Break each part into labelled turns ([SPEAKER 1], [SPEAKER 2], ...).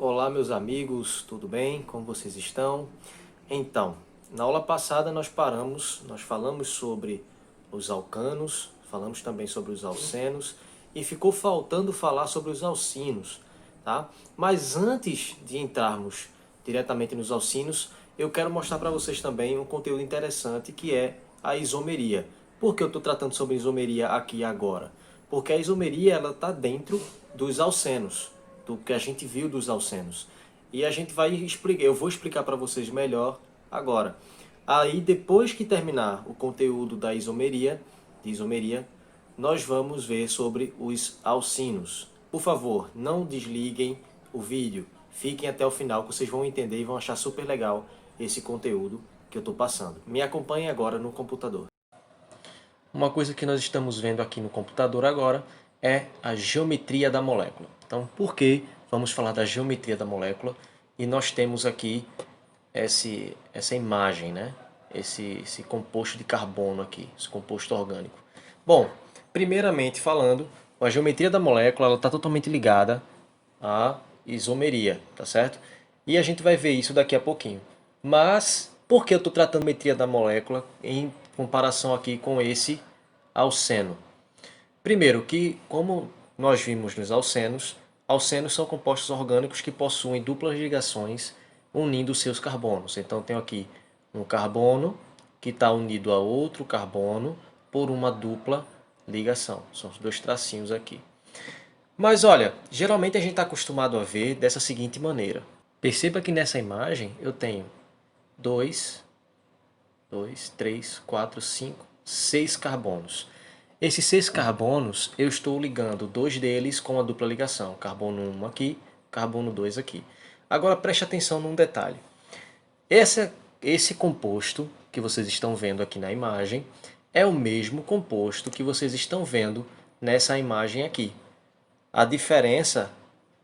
[SPEAKER 1] Olá meus amigos, tudo bem? Como vocês estão? Então, na aula passada nós falamos sobre os alcanos, falamos também sobre os alcenos e ficou faltando falar sobre os alcinos, tá? Mas antes de entrarmos diretamente nos alcinos, eu quero mostrar para vocês também um conteúdo interessante que é a isomeria. Por que eu estou tratando sobre isomeria aqui agora? Porque a isomeria ela está dentro dos alcenos, do que a gente viu dos alcenos. E a gente vai explicar, eu vou explicar para vocês melhor agora. Aí depois que terminar o conteúdo da isomeria, nós vamos ver sobre os alcinos. Por favor, não desliguem o vídeo. Fiquem até o final que vocês vão entender e vão achar super legal esse conteúdo que eu estou passando. Me acompanhem agora no computador. Uma coisa que nós estamos vendo aqui no computador agora é a geometria da molécula. Então, por que vamos falar da geometria da molécula? E nós temos aqui essa imagem, né? Esse composto de carbono aqui, esse composto orgânico. Bom, primeiramente falando, a geometria da molécula está totalmente ligada à isomeria, tá certo? E a gente vai ver isso daqui a pouquinho. Mas, por que eu estou tratando a geometria da molécula em comparação aqui com esse alceno? Primeiro que, como nós vimos nos alcenos são compostos orgânicos que possuem duplas ligações unindo seus carbonos. Então tenho aqui um carbono que está unido a outro carbono por uma dupla ligação. São os dois tracinhos aqui. Mas olha, geralmente a gente está acostumado a ver dessa seguinte maneira. Perceba que nessa imagem eu tenho 2, 3, 4, 5, 6 carbonos. Esses 6 carbonos, eu estou ligando 2 deles com a dupla ligação. Carbono 1 aqui, carbono 2 aqui. Agora preste atenção num detalhe. Esse composto que vocês estão vendo aqui na imagem é o mesmo composto que vocês estão vendo nessa imagem aqui. A diferença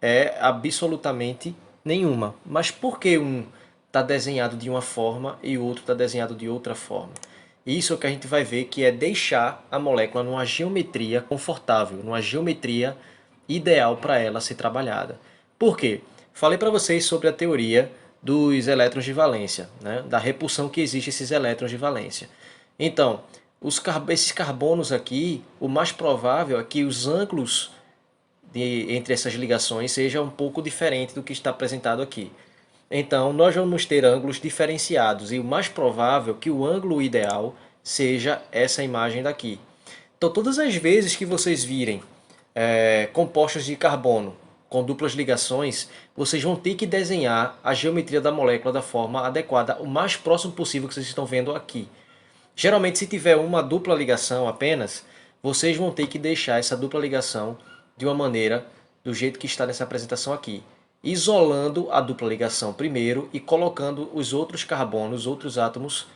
[SPEAKER 1] é absolutamente nenhuma. Mas por que um está desenhado de uma forma e o outro está desenhado de outra forma? Isso é o que a gente vai ver, que é deixar a molécula numa geometria confortável, numa geometria ideal para ela ser trabalhada. Por quê? Falei para vocês sobre a teoria dos elétrons de valência, né? Da repulsão que existe esses elétrons de valência. Então, esses carbonos aqui, o mais provável é que os ângulos entre essas ligações seja um pouco diferente do que está apresentado aqui. Então, nós vamos ter ângulos diferenciados e o mais provável é que o ângulo ideal seja essa imagem daqui. Então, todas as vezes que vocês virem compostos de carbono com duplas ligações, vocês vão ter que desenhar a geometria da molécula da forma adequada, o mais próximo possível que vocês estão vendo aqui. Geralmente, se tiver uma dupla ligação apenas, vocês vão ter que deixar essa dupla ligação de uma maneira do jeito que está nessa apresentação aqui, isolando a dupla ligação primeiro e colocando os outros carbonos, os outros átomos,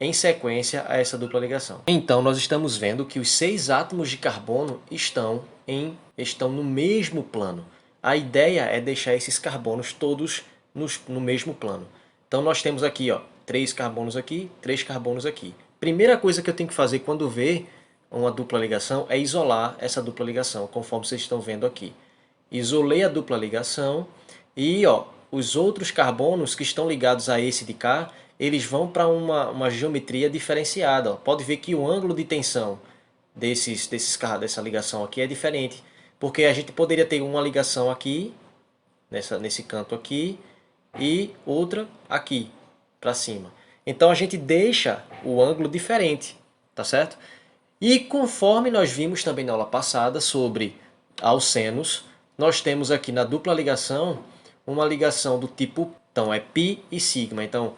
[SPEAKER 1] em sequência a essa dupla ligação. Então nós estamos vendo que os 6 átomos de carbono estão no mesmo plano. A ideia é deixar esses carbonos todos no mesmo plano. Então nós temos aqui 3 carbonos aqui, 3 carbonos aqui. Primeira coisa que eu tenho que fazer quando ver uma dupla ligação é isolar essa dupla ligação, conforme vocês estão vendo aqui. Isolei a dupla ligação e os outros carbonos que estão ligados a esse de cá, eles vão para uma geometria diferenciada. Pode ver que o ângulo de tensão dessa ligação aqui é diferente. Porque a gente poderia ter uma ligação aqui, nesse canto aqui, e outra aqui, para cima. Então a gente deixa o ângulo diferente, tá certo? E conforme nós vimos também na aula passada sobre alcenos, nós temos aqui na dupla ligação uma ligação do tipo, então é π e sigma. Então,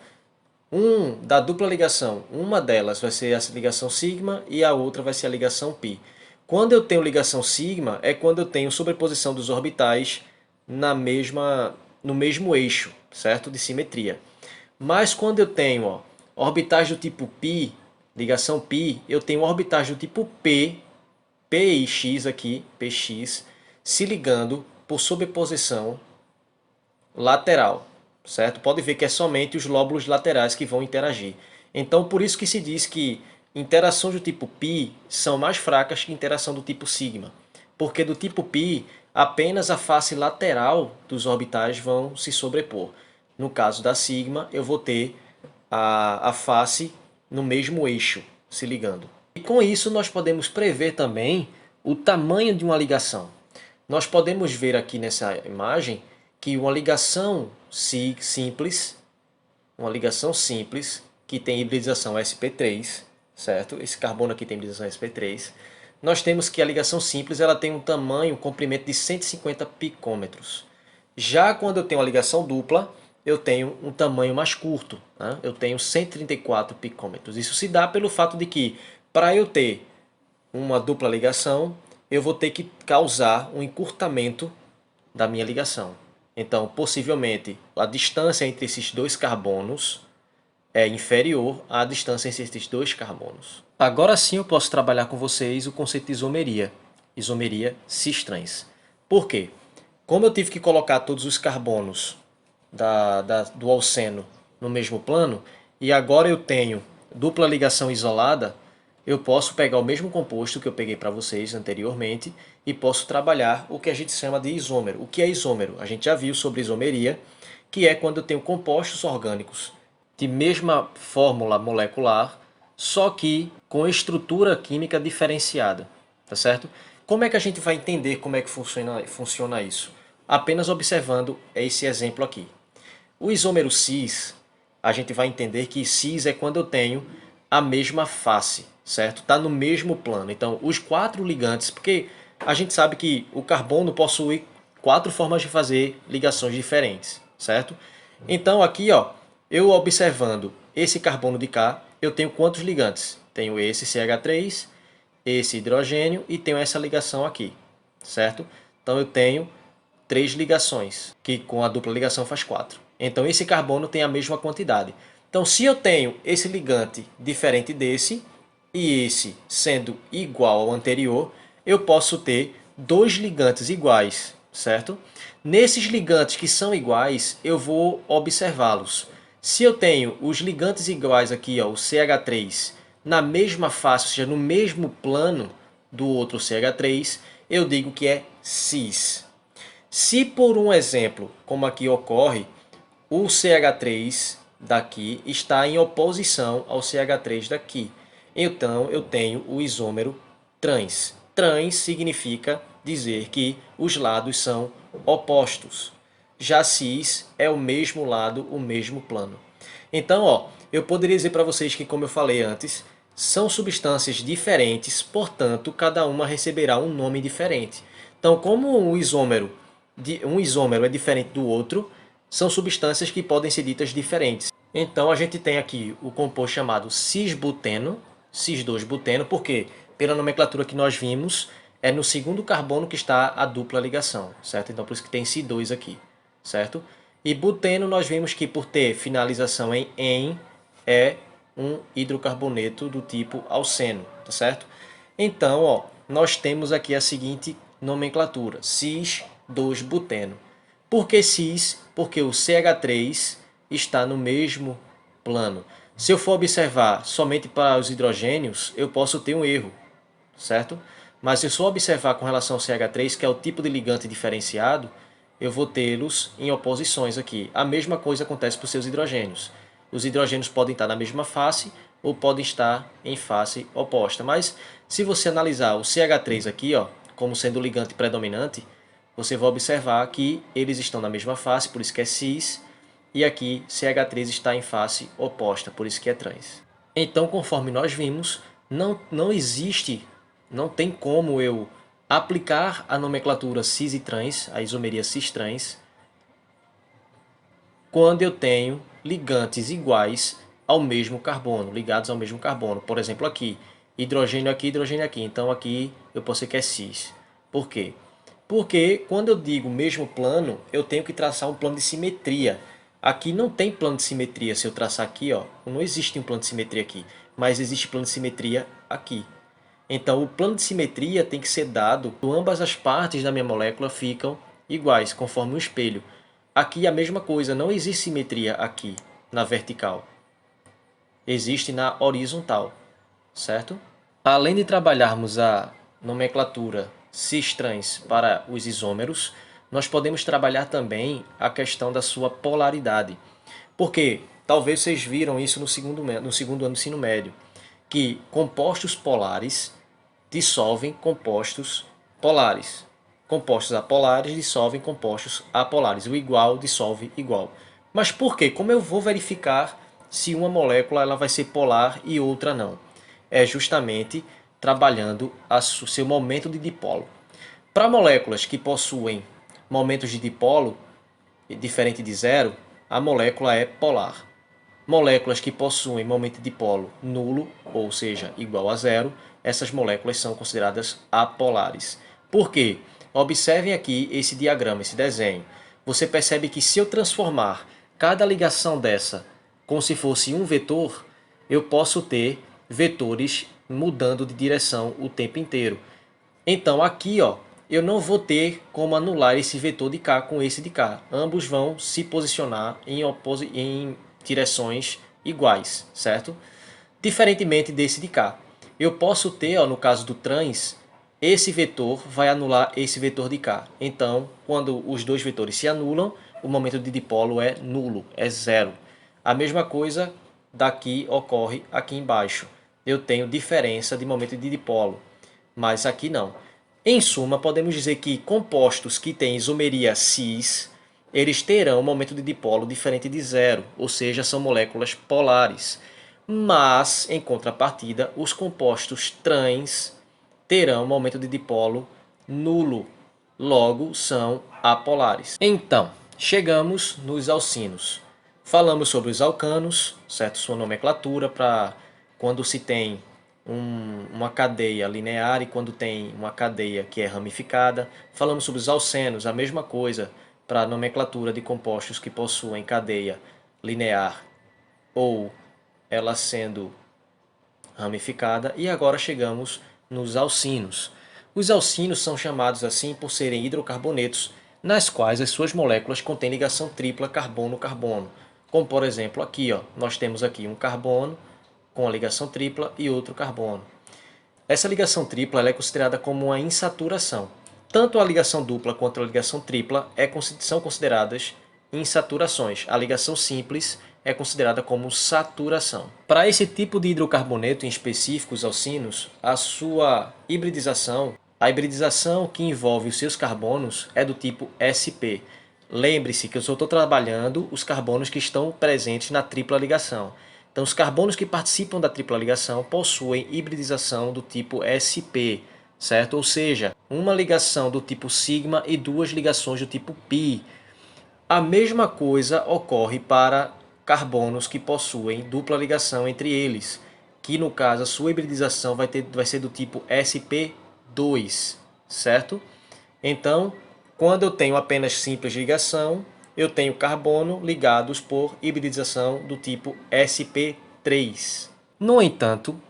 [SPEAKER 1] da dupla ligação, uma delas vai ser a ligação sigma e a outra vai ser a ligação π. Quando eu tenho ligação sigma, é quando eu tenho sobreposição dos orbitais no mesmo eixo, certo? De simetria. Mas quando eu tenho orbitais do tipo π, ligação π, eu tenho orbitais do tipo p e x aqui, px, se ligando por sobreposição lateral, certo? Pode ver que é somente os lóbulos laterais que vão interagir. Então, por isso que se diz que interações do tipo π são mais fracas que interação do tipo sigma. porque do tipo π, apenas a face lateral dos orbitais vão se sobrepor. No caso da sigma, eu vou ter a face no mesmo eixo, se ligando. E com isso nós podemos prever também o tamanho de uma ligação. Nós podemos ver aqui nessa imagem que uma ligação simples, que tem hibridização sp3, certo? Esse carbono aqui tem hibridização sp3. Nós temos que a ligação simples ela tem um tamanho, um comprimento de 150 picômetros. Já quando eu tenho uma ligação dupla, eu tenho um tamanho mais curto, né? Eu tenho 134 picômetros. Isso se dá pelo fato de que, para eu ter uma dupla ligação, eu vou ter que causar um encurtamento da minha ligação. Então, possivelmente, a distância entre esses dois carbonos é inferior à distância entre esses dois carbonos. Agora sim eu posso trabalhar com vocês o conceito de isomeria cis-trans. Por quê? Como eu tive que colocar todos os carbonos do alceno no mesmo plano, e agora eu tenho dupla ligação isolada, eu posso pegar o mesmo composto que eu peguei para vocês anteriormente e posso trabalhar o que a gente chama de isômero. O que é isômero? A gente já viu sobre isomeria, que é quando eu tenho compostos orgânicos de mesma fórmula molecular, só que com estrutura química diferenciada, tá certo? Como é que a gente vai entender como é que funciona isso? Apenas observando esse exemplo aqui. O isômero cis, a gente vai entender que cis é quando eu tenho a mesma face, certo? Está no mesmo plano. Então, os 4 ligantes, porque a gente sabe que o carbono possui 4 formas de fazer ligações diferentes, certo? Então, aqui, ó, eu observando esse carbono de cá, eu tenho quantos ligantes? Tenho esse CH3, esse hidrogênio e tenho essa ligação aqui, certo? Então eu tenho 3 ligações, que com a dupla ligação faz 4. Então esse carbono tem a mesma quantidade. Então se eu tenho esse ligante diferente desse, e esse sendo igual ao anterior, eu posso ter 2 ligantes iguais, certo? Nesses ligantes que são iguais, eu vou observá-los. Se eu tenho os ligantes iguais aqui, ó, o CH3, na mesma face, ou seja, no mesmo plano do outro CH3, eu digo que é cis. Se por um exemplo, como aqui ocorre, o CH3 daqui está em oposição ao CH3 daqui, então eu tenho o isômero trans. Trans significa dizer que os lados são opostos. Já cis é o mesmo lado, o mesmo plano. Então, ó, eu poderia dizer para vocês que, como eu falei antes, são substâncias diferentes, portanto, cada uma receberá um nome diferente. Então, como um isômero é diferente do outro, são substâncias que podem ser ditas diferentes. Então, a gente tem aqui o composto chamado cis-buteno, cis-2-buteno, porque, pela nomenclatura que nós vimos, é no segundo carbono que está a dupla ligação, certo? Então, por isso que tem C2 aqui, certo? E buteno nós vimos que por ter finalização em "en", é um hidrocarboneto do tipo alceno, tá certo? Então, ó, nós temos aqui a seguinte nomenclatura, cis-2-buteno. Por que cis? Porque o CH3 está no mesmo plano. Se eu for observar somente para os hidrogênios, eu posso ter um erro, certo? Mas se eu só observar com relação ao CH3, que é o tipo de ligante diferenciado, eu vou tê-los em oposições aqui. A mesma coisa acontece para os seus hidrogênios. Os hidrogênios podem estar na mesma face ou podem estar em face oposta. Mas se você analisar o CH3 aqui, ó, como sendo o ligante predominante, você vai observar que eles estão na mesma face, por isso que é cis, e aqui CH3 está em face oposta, por isso que é trans. Então, conforme nós vimos, não tem como eu aplicar a nomenclatura cis e trans, a isomeria cis-trans, quando eu tenho ligantes iguais ao mesmo carbono, ligados ao mesmo carbono. Por exemplo, aqui, hidrogênio aqui, hidrogênio aqui. Então aqui eu posso dizer que é cis. Por quê? Porque quando eu digo mesmo plano, eu tenho que traçar um plano de simetria. Aqui não tem plano de simetria. Se eu traçar aqui, ó, não existe um plano de simetria aqui, mas existe plano de simetria aqui. Então o plano de simetria tem que ser dado quando ambas as partes da minha molécula ficam iguais, conforme um espelho. Aqui a mesma coisa, não existe simetria aqui na vertical. Existe na horizontal, certo? Além de trabalharmos a nomenclatura cis-trans para os isômeros, nós podemos trabalhar também a questão da sua polaridade. Porque talvez vocês viram isso no segundo ano do ensino médio, que compostos polares dissolvem compostos polares. Compostos apolares dissolvem compostos apolares. O igual dissolve igual. Mas por quê? Como eu vou verificar se uma molécula ela vai ser polar e outra não? É justamente trabalhando o seu momento de dipolo. Para moléculas que possuem momentos de dipolo diferente de zero, a molécula é polar. Moléculas que possuem momento de dipolo nulo, ou seja, igual a zero, essas moléculas são consideradas apolares. Por quê? Observem aqui esse diagrama, esse desenho. Você percebe que se eu transformar cada ligação dessa como se fosse um vetor, eu posso ter vetores mudando de direção o tempo inteiro. Então aqui, ó, eu não vou ter como anular esse vetor de cá com esse de cá. Ambos vão se posicionar em direções iguais, certo? Diferentemente desse de cá. Eu posso ter, ó, no caso do trans, esse vetor vai anular esse vetor de cá. Então, quando os dois vetores se anulam, o momento de dipolo é nulo, é zero. A mesma coisa daqui ocorre aqui embaixo. Eu tenho diferença de momento de dipolo, mas aqui não. Em suma, podemos dizer que compostos que têm isomeria cis, eles terão um momento de dipolo diferente de zero, ou seja, são moléculas polares. Mas, em contrapartida, os compostos trans terão um momento de dipolo nulo, logo são apolares. Então, chegamos nos alcinos. Falamos sobre os alcanos, certo? Sua nomenclatura para quando se tem uma cadeia linear e quando tem uma cadeia que é ramificada. Falamos sobre os alcenos, a mesma coisa para a nomenclatura de compostos que possuem cadeia linear ou ela sendo ramificada. E agora chegamos nos alcinos. Os alcinos são chamados assim por serem hidrocarbonetos, nas quais as suas moléculas contêm ligação tripla carbono-carbono. Como por exemplo aqui, ó, nós temos aqui um carbono com a ligação tripla e outro carbono. Essa ligação tripla ela é considerada como uma insaturação. Tanto a ligação dupla quanto a ligação tripla são consideradas insaturações. A ligação simples é considerada como saturação. Para esse tipo de hidrocarboneto, em específico os alcinos, a hibridização que envolve os seus carbonos é do tipo sp. Lembre-se que eu só estou trabalhando os carbonos que estão presentes na tripla ligação. Então, os carbonos que participam da tripla ligação possuem hibridização do tipo sp, certo? Ou seja, uma ligação do tipo sigma e duas ligações do tipo pi. A mesma coisa ocorre para carbonos que possuem dupla ligação entre eles, que no caso a sua hibridização vai ser do tipo sp2, certo? Então, quando eu tenho apenas simples ligação, eu tenho carbono ligados por hibridização do tipo sp3. No entanto,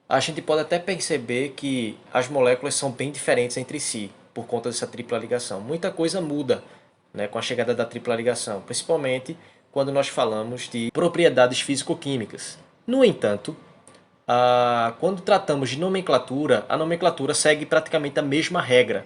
[SPEAKER 1] a gente pode até perceber que as moléculas são bem diferentes entre si, por conta dessa tripla ligação. Muita coisa muda, né, com a chegada da tripla ligação, principalmente quando nós falamos de propriedades físico-químicas. No entanto, quando tratamos de nomenclatura, a nomenclatura segue praticamente a mesma regra.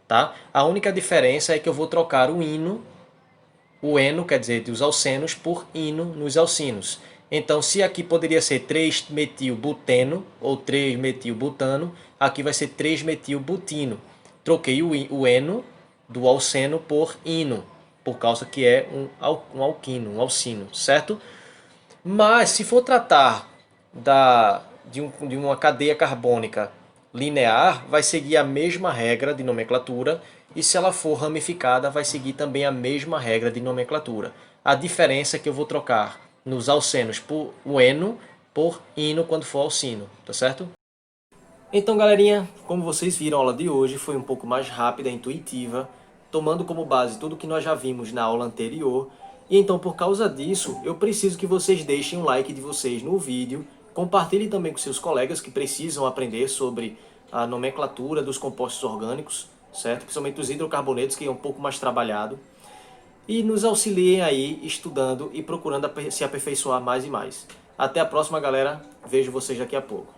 [SPEAKER 1] Tá? A única diferença é que eu vou trocar o eno, quer dizer, dos alcenos, por ino nos alcinos. Então, se aqui poderia ser 3-metilbuteno ou 3-metilbutano, aqui vai ser 3-metilbutino. Troquei o eno do alceno por ino, por causa que é um alquino, um alcino, certo? Mas, se for tratar de uma cadeia carbônica linear, vai seguir a mesma regra de nomenclatura, e se ela for ramificada, vai seguir também a mesma regra de nomenclatura. A diferença é que eu vou trocar nos alcenos por o eno por ino quando for alcino, tá certo? Então, galerinha, como vocês viram, a aula de hoje foi um pouco mais rápida e intuitiva, tomando como base tudo que nós já vimos na aula anterior. E então, por causa disso, eu preciso que vocês deixem um like de vocês no vídeo, compartilhem também com seus colegas que precisam aprender sobre a nomenclatura dos compostos orgânicos, certo? Principalmente os hidrocarbonetos, que é um pouco mais trabalhado. E nos auxiliem aí estudando e procurando se aperfeiçoar mais e mais. Até a próxima, galera. Vejo vocês daqui a pouco.